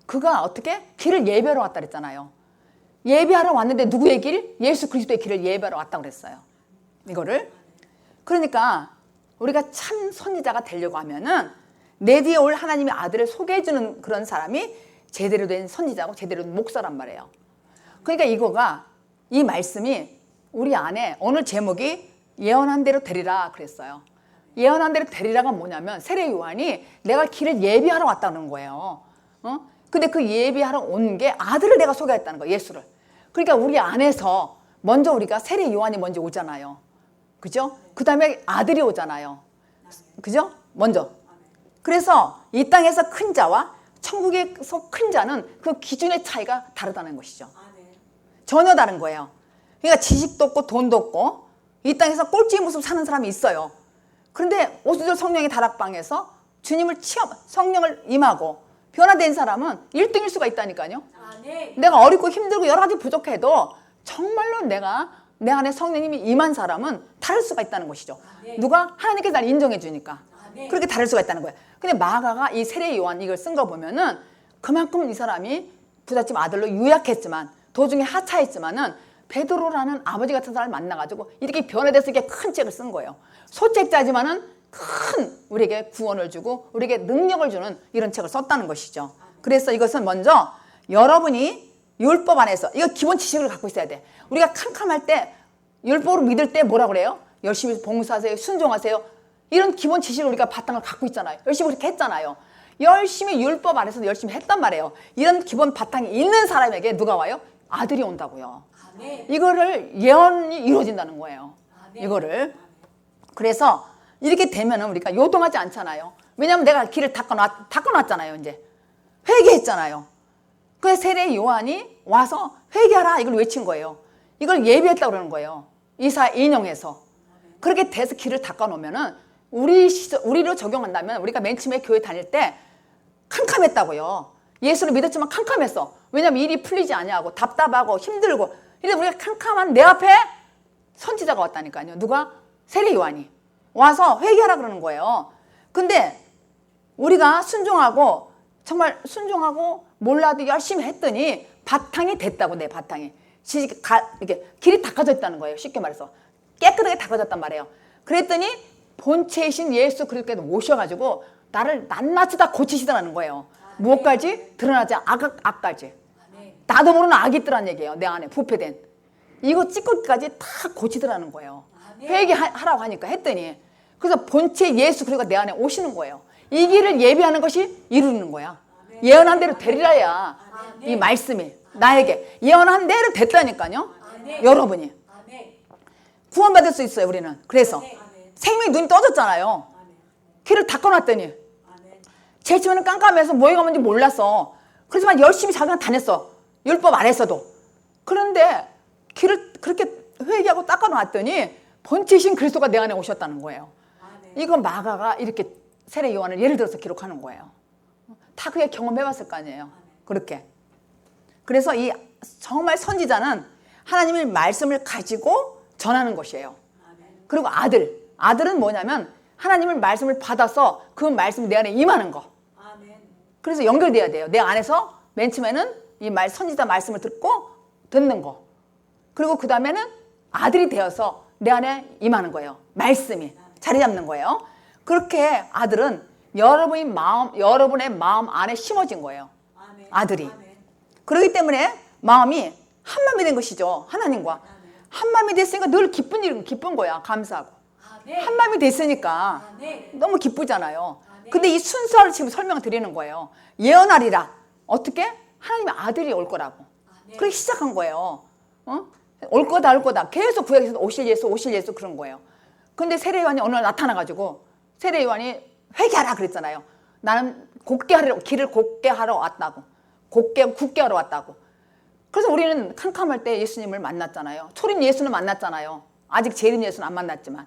그가 어떻게? 길을 예배하러 왔다 그랬잖아요. 예배하러 왔는데 누구의 길? 예수 그리스도의 길을 예배하러 왔다 그랬어요. 이거를. 그러니까 우리가 참 선지자가 되려고 하면은 내 뒤에 올 하나님의 아들을 소개해주는 그런 사람이 제대로 된 선지자고 제대로 된 목사란 말이에요. 그러니까 이 말씀이 우리 안에 오늘 제목이 예언한 대로 되리라 그랬어요. 예언한 대로 되리라가 뭐냐면 세례 요한이 내가 길을 예비하러 왔다는 거예요. 근데 그 예비하러 온 게 아들을 내가 소개했다는 거예요. 예수를. 그러니까 우리 안에서 먼저 우리가 세례 요한이 먼저 오잖아요. 그죠? 그 다음에 아들이 오잖아요. 그죠? 먼저. 그래서 이 땅에서 큰 자와 천국에서 큰 자는 그 기준의 차이가 다르다는 것이죠. 전혀 다른 거예요. 그러니까 지식도 없고 돈도 없고 이 땅에서 꼴찌 모습 사는 사람이 있어요. 그런데 오순절 성령의 다락방에서 주님을 성령을 임하고 변화된 사람은 1등일 수가 있다니까요. 내가 어렵고 힘들고 여러 가지 부족해도 정말로 내 안에 성령님이 임한 사람은 다를 수가 있다는 것이죠. 누가? 하나님께서 날 인정해 주니까. 그렇게 다를 수가 있다는 거예요. 근데 마가가 이 세례 요한 이걸 쓴 거 보면은 그만큼 이 사람이 부잣집 아들로 유약했지만 도중에 하차했지만은 베드로라는 아버지 같은 사람을 만나가지고 이렇게 변화돼서 이렇게 큰 책을 쓴 거예요. 소책자지만은 큰 우리에게 구원을 주고 우리에게 능력을 주는 이런 책을 썼다는 것이죠. 그래서 이것은 먼저 여러분이 율법 안에서 이거 기본 지식을 갖고 있어야 돼. 우리가 캄캄할 때 율법으로 믿을 때 뭐라 그래요? 열심히 봉사하세요. 순종하세요. 이런 기본 지식을 우리가 바탕을 갖고 있잖아요. 열심히 그렇게 했잖아요. 열심히 율법 안에서 열심히 했단 말이에요. 이런 기본 바탕이 있는 사람에게 누가 와요? 아들이 온다고요. 이거를 예언이 이루어진다는 거예요. 이거를. 그래서 이렇게 되면은 우리가 요동하지 않잖아요. 왜냐하면 내가 길을 닦아놨잖아요. 이제 회개했잖아요. 그 세례 요한이 와서 회개하라 이걸 외친 거예요. 이걸 예비했다고 그러는 거예요. 이사 인용해서. 그렇게 돼서 길을 닦아놓으면은 우리로 적용한다면 우리가 맨 처음에 교회 다닐 때 캄캄했다고요. 예수를 믿었지만 캄캄했어. 왜냐하면 일이 풀리지 아니하고 답답하고 힘들고 이래 우리가 캄캄한 내 앞에 선지자가 왔다니까요. 누가? 세례 요한이 와서 회개하라 그러는 거예요. 근데 우리가 순종하고 정말 순종하고 몰라도 열심히 했더니 바탕이 됐다고. 내 바탕이 이렇게 길이 닦아져 있다는 거예요. 쉽게 말해서 깨끗하게 닦아졌단 말이에요. 그랬더니 본체이신 예수 그리스도께서 오셔가지고 나를 낱낱이 다 고치시더라는 거예요. 무엇까지? 드러나지 악까지. 나도 모르는 악이 있더란 얘기예요. 내 안에 부패된 이거 찌꺼기까지 다 고치더라는 거예요. 회개하라고 하니까 했더니 그래서 본체 예수 그리스도가 내 안에 오시는 거예요. 이 길을 예비하는 것이 이루는 거야. 예언한 대로 되리라야. 이 말씀이 나에게 예언한 대로 됐다니까요. 여러분이 구원받을 수 있어요. 우리는. 그래서 생명이 눈이 떠졌잖아요. 길을 닦아놨더니 제일 처음에는 깜깜해서 뭐에 가는지 몰랐어. 그렇지만 열심히 자기가 다녔어. 율법 안에서도. 그런데 길을 그렇게 회개하고 닦아놨더니 본체이신 그리스도가 내 안에 오셨다는 거예요. 이거 마가가 이렇게 세례 요한을 예를 들어서 기록하는 거예요. 다 그게 경험해봤을 거 아니에요. 그렇게. 그래서 이 정말 선지자는 하나님의 말씀을 가지고 전하는 것이에요. 그리고 아들은 뭐냐면 하나님의 말씀을 받아서 그 말씀이 내 안에 임하는 거. 그래서 연결돼야 돼요. 내 안에서 맨 처음에는 이 선지자 말씀을 듣는 거. 그리고 그 다음에는 아들이 되어서 내 안에 임하는 거예요. 말씀이 자리 잡는 거예요. 그렇게 아들은 여러분의 마음 안에 심어진 거예요. 아들이. 그렇기 때문에 마음이 한 마음이 된 것이죠. 하나님과. 한 마음이 됐으니까 늘 기쁜 거야. 감사하고. 한 마음이 됐으니까 너무 기쁘잖아요. 근데 이 순서를 지금 설명드리는 거예요. 예언하리라. 어떻게? 하나님의 아들이 올 거라고. 그렇게 시작한 거예요. 올 거다. 계속 구약에서 오실 예수 그런 거예요. 근데 세례요한이 어느 날 나타나가지고 세례요한이 회개하라 그랬잖아요. 나는 길을 곧게 하러 왔다고. 굳게 하러 왔다고. 그래서 우리는 캄캄할 때 예수님을 만났잖아요. 초림 예수는 만났잖아요. 아직 재림 예수는 안 만났지만.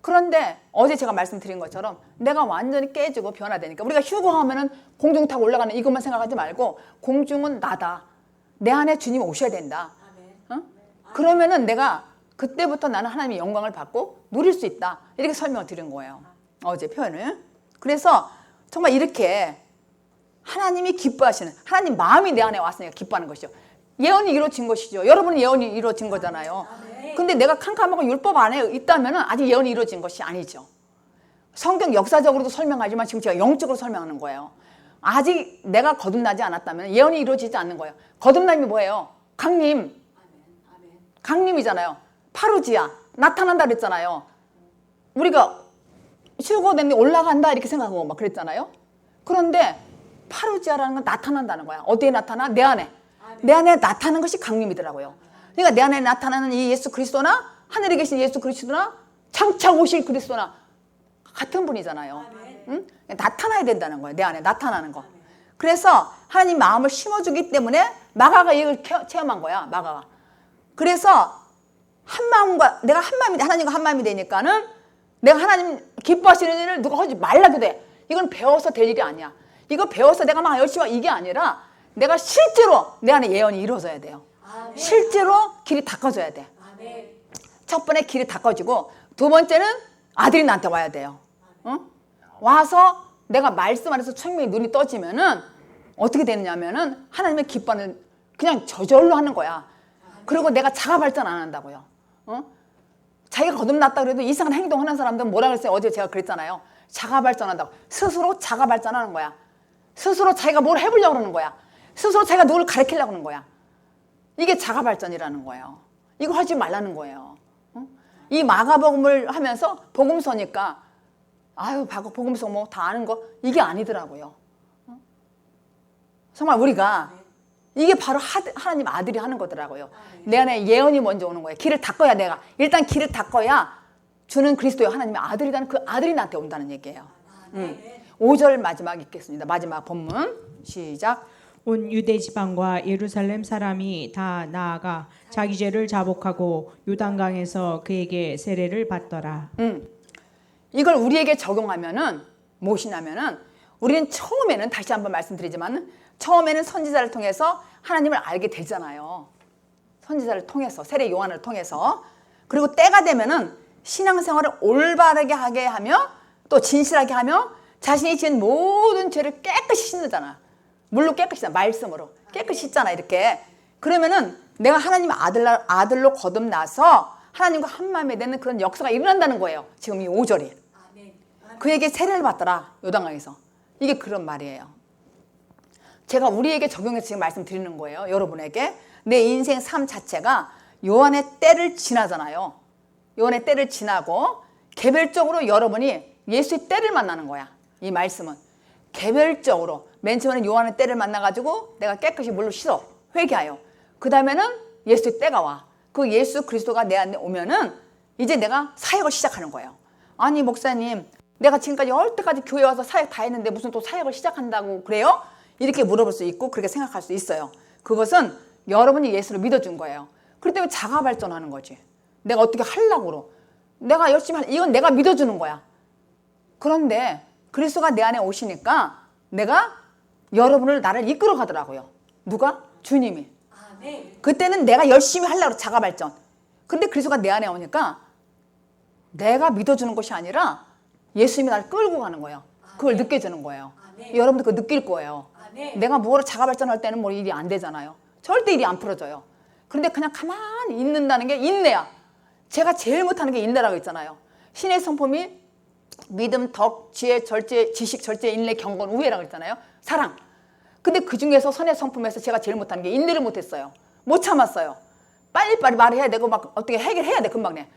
그런데 어제 제가 말씀드린 것처럼 내가 완전히 깨지고 변화되니까 우리가 휴거하면은 공중 타고 올라가는 이것만 생각하지 말고 공중은 나다. 내 안에 주님 오셔야 된다. 그러면은 내가 그때부터 나는 하나님의 영광을 받고 누릴 수 있다. 이렇게 설명을 드린 거예요. 어제 표현을. 그래서 정말 이렇게 하나님이 기뻐하시는, 하나님 마음이 내 안에 왔으니까 기뻐하는 것이죠. 예언이 이루어진 것이죠. 여러분은 예언이 이루어진 거잖아요. 근데 내가 캄캄하고 율법 안에 있다면 아직 예언이 이루어진 것이 아니죠. 성경 역사적으로도 설명하지만 지금 제가 영적으로 설명하는 거예요. 아직 내가 거듭나지 않았다면 예언이 이루어지지 않는 거예요. 거듭남이 뭐예요? 강림이잖아요. 파루지야. 나타난다 그랬잖아요. 우리가 휴거됐는데 올라간다 이렇게 생각하고 막 그랬잖아요. 그런데 파루지아라는 건 나타난다는 거야. 어디에 나타나? 내 안에. 내 안에 나타나는 것이 강림이더라고요. 그러니까 내 안에 나타나는 이 예수 그리스도나 하늘에 계신 예수 그리스도나 장차 오실 그리스도나 같은 분이잖아요. 응? 나타나야 된다는 거예요. 내 안에 나타나는 거. 그래서 하나님 마음을 심어주기 때문에 마가가 이걸 체험한 거야. 마가가. 그래서 내가 한 마음이 하나님과 한 마음이 되니까는 내가 하나님 기뻐하시는 일을 누가 하지 말라도 돼. 이건 배워서 될 일이 아니야. 이거 배워서 내가 막 열심히 하고 이게 아니라 내가 실제로 내 안에 예언이 이루어져야 돼요. 실제로 길이 닦아져야 돼. 첫 번째 길이 닦아지고 두 번째는 아들이 나한테 와야 돼요. 와서 내가 말씀 안에서 청명의 눈이 떠지면은 어떻게 되느냐면은 하나님의 기뻐하는 그냥 저절로 하는 거야. 그리고 내가 자가 발전 안 한다고요. 자기가 거듭났다 그래도 이상한 행동하는 사람들은 뭐라 그랬어요? 어제 제가 그랬잖아요. 자가 발전한다고. 스스로 자가 발전하는 거야. 스스로 자기가 뭘 해보려고 그러는 거야. 스스로 자기가 누구를 가르치려고 하는 거야. 이게 자가 발전이라는 거예요. 이거 하지 말라는 거예요. 이 마가복음을 하면서 복음서니까 복음서 뭐 다 아는 거 이게 아니더라고요. 정말 우리가 이게 바로 하나님 아들이 하는 거더라고요. 내 안에 예언이 먼저 오는 거예요. 길을 닦아야 내가. 일단 길을 닦아야 주는 그리스도의 하나님의 아들이라는 그 아들이 나한테 온다는 얘기예요. 5절 마지막 읽겠습니다. 마지막 본문 시작. 온 유대 지방과 예루살렘 사람이 다 나아가 자기 죄를 자복하고 요단강에서 그에게 세례를 받더라. 이걸 우리에게 적용하면은 무엇이냐면은 우리는 처음에는 다시 한번 말씀드리지만 처음에는 선지자를 통해서 하나님을 알게 되잖아요. 선지자를 통해서 세례 요한을 통해서 그리고 때가 되면은 신앙생활을 올바르게 하게 하며 또 진실하게 하며 자신이 지은 모든 죄를 깨끗이 씻는잖아. 물로 깨끗이 씻잖아. 말씀으로 깨끗이 씻잖아. 이렇게 그러면은 내가 하나님 아들로 거듭나서 하나님과 한마음이 되는 그런 역사가 일어난다는 거예요. 지금 이 5절이 그에게 세례를 받더라. 요단강에서. 이게 그런 말이에요. 제가 우리에게 적용해서 지금 말씀드리는 거예요. 여러분에게 내 인생 삶 자체가 요한의 때를 지나잖아요. 요한의 때를 지나고 개별적으로 여러분이 예수의 때를 만나는 거야. 이 말씀은 개별적으로 맨 처음에는 요한의 때를 만나가지고 내가 깨끗이 물로 씻어 회개하여 그 다음에는 예수의 때가 와. 그 예수 그리스도가 내 안에 오면은 이제 내가 사역을 시작하는 거예요. 아니 목사님 내가 지금까지 때까지 교회 와서 사역 다 했는데 무슨 또 사역을 시작한다고 그래요? 이렇게 물어볼 수 있고 그렇게 생각할 수 있어요. 그것은 여러분이 예수를 믿어준 거예요. 그렇기 때문에 자가 발전하는 거지. 내가 어떻게 하려고 내가 열심히 이건 내가 믿어주는 거야. 그런데 그리스도가 내 안에 오시니까 내가 여러분을 나를 이끌어 가더라고요. 누가? 주님이. 그때는 내가 열심히 하려고 자가 발전. 근데 그리스도가 내 안에 오니까 내가 믿어주는 것이 아니라 예수님이 나를 끌고 가는 거예요. 그걸 느껴지는 거예요. 여러분도 그거 느낄 거예요. 내가 뭐를 자가 발전할 때는 뭐 일이 안 되잖아요. 절대 일이 안 풀어져요. 그런데 그냥 가만히 있는다는 게 인내야. 제가 제일 못하는 게 인내라고 있잖아요. 신의 성품이 믿음, 덕, 지혜, 절제, 지식, 절제, 인내, 경건, 우애라고 그랬잖아요. 사랑. 근데 그 중에서 선의 성품에서 제가 제일 못하는 게 인내를 못했어요. 못 참았어요. 빨리빨리 말해야 되고 막 어떻게 해결해야 돼 금방 내.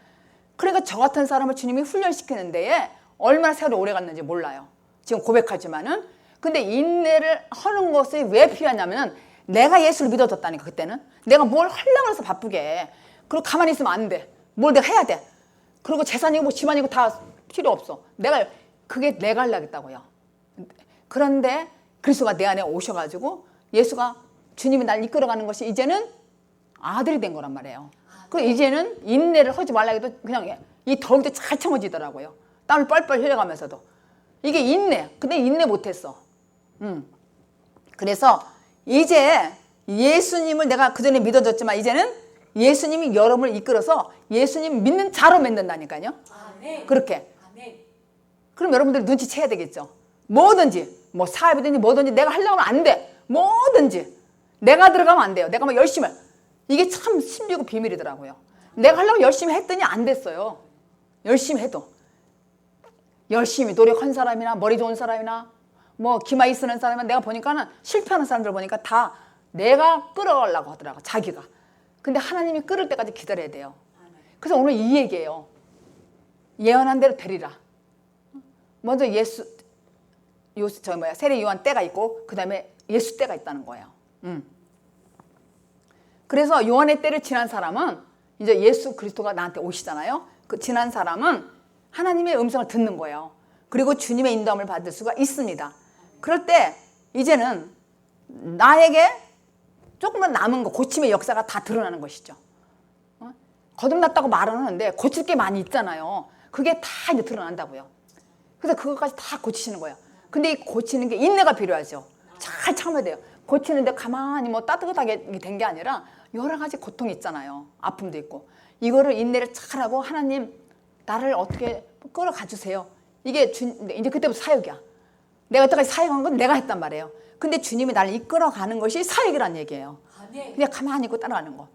그러니까 저 같은 사람을 주님이 훈련시키는 데에 얼마나 세월이 오래 갔는지 몰라요. 지금 고백하지만은. 근데 인내를 하는 것이 왜 필요하냐면은 내가 예수를 믿어줬다니까 그때는. 내가 뭘 하려고 해서 바쁘게. 그리고 가만히 있으면 안 돼. 뭘 내가 해야 돼. 그리고 재산이고 뭐 집안이고 다 필요 없어. 그게 내가 하려고 했다고요. 그런데 그리스도가 내 안에 오셔가지고 예수가 주님이 날 이끌어가는 것이 이제는 아들이 된 거란 말이에요. 그리고 이제는 인내를 하지 말라 해도 그냥 이 더울 때 잘 참아지더라고요. 땀을 뻘뻘 흘려가면서도. 이게 인내. 근데 인내 못했어. 그래서 이제 예수님을 내가 그전에 믿어줬지만 이제는 예수님이 여러분을 이끌어서 예수님 믿는 자로 만든다니까요. 그렇게. 그럼 여러분들이 눈치채야 되겠죠. 뭐든지 뭐 사업이든지 뭐든지 내가 하려고 하면 안 돼. 뭐든지 내가 들어가면 안 돼요. 내가 막 열심히 이게 참 신비고 비밀이더라고요. 내가 하려고 열심히 했더니 안 됐어요. 열심히 해도 열심히 노력한 사람이나 머리 좋은 사람이나 뭐 기마이 쓰는 사람이나 내가 보니까는 실패하는 사람들 보니까 다 내가 끌어가려고 하더라고 자기가. 근데 하나님이 끌을 때까지 기다려야 돼요. 그래서 오늘 이 얘기예요. 예언한 대로 되리라. 먼저 세례 요한 때가 있고 그 다음에 예수 때가 있다는 거예요. 그래서 요한의 때를 지난 사람은 이제 예수 그리스도가 나한테 오시잖아요. 그 지난 사람은 하나님의 음성을 듣는 거예요. 그리고 주님의 인도함을 받을 수가 있습니다. 그럴 때 이제는 나에게 조금만 남은 거 고침의 역사가 다 드러나는 것이죠. 거듭났다고 말은 하는데 고칠 게 많이 있잖아요. 그게 다 이제 드러난다고요. 그래서 그것까지 다 고치시는 거예요. 근데 이 고치는 게 인내가 필요하죠. 잘 참아야 돼요. 고치는데 가만히 뭐 따뜻하게 된 게 아니라 여러 가지 고통이 있잖아요. 아픔도 있고. 이거를 인내를 잘하고 하나님 나를 어떻게 끌어가 주세요. 이게 이제 그때부터 사역이야. 내가 여태까지 사역한 건 내가 했단 말이에요. 근데 주님이 나를 이끌어가는 것이 사역이란 얘기예요. 그냥 가만히 있고 따라가는 거.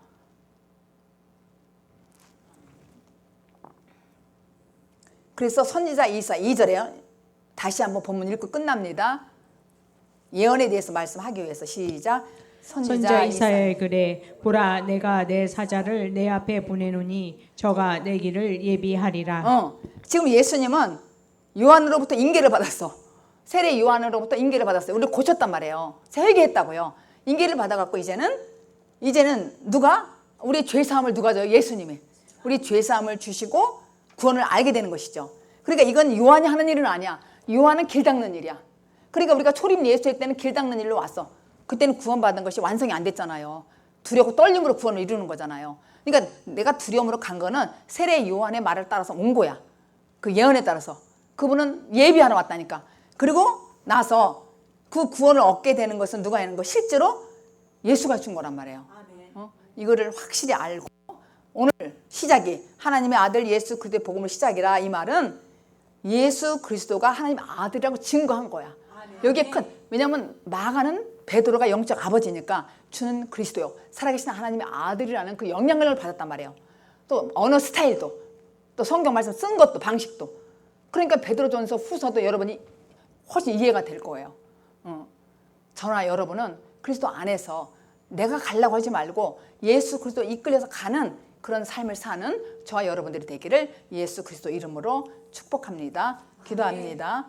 그래서 선지자 이사 2절에요. 다시 한번 본문 읽고 끝납니다. 예언에 대해서 말씀하기 위해서 시작. 선지자 이사야의 글에 보라 내가 내 사자를 내 앞에 보내노니 저가 내 길을 예비하리라. 지금 예수님은 요한으로부터 인계를 받았어. 세례 요한으로부터 인계를 받았어요. 우리를 고쳤단 말이에요. 회개했다고요. 인계를 받아갖고 이제는 누가? 우리 죄사함을 누가 줘요? 예수님이. 우리 죄사함을 주시고 구원을 알게 되는 것이죠. 그러니까 이건 요한이 하는 일은 아니야. 요한은 길 닦는 일이야. 그러니까 우리가 초림 예수의 때는 길 닦는 일로 왔어. 그때는 구원받은 것이 완성이 안 됐잖아요. 두렵고 떨림으로 구원을 이루는 거잖아요. 그러니까 내가 두려움으로 간 거는 세례 요한의 말을 따라서 온 거야. 그 예언에 따라서. 그분은 예비하러 왔다니까. 그리고 나서 그 구원을 얻게 되는 것은 누가 하는 거? 실제로 예수가 준 거란 말이에요. 이거를 확실히 알고 오늘 시작이 하나님의 아들 예수 그리스도의 복음의 시작이라 이 말은 예수 그리스도가 하나님의 아들이라고 증거한 거야. 여기에 왜냐하면 마가는 베드로가 영적 아버지니까 주는 그리스도요. 살아계신 하나님의 아들이라는 그 영향력을 받았단 말이에요. 또 언어 스타일도 또 성경 말씀 쓴 것도 방식도. 그러니까 베드로전서 후서도 여러분이 훨씬 이해가 될 거예요. 저나 여러분은 그리스도 안에서 내가 가려고 하지 말고 예수 그리스도 이끌려서 가는 그런 삶을 사는 저와 여러분들이 되기를 예수 그리스도 이름으로 축복합니다. 기도합니다.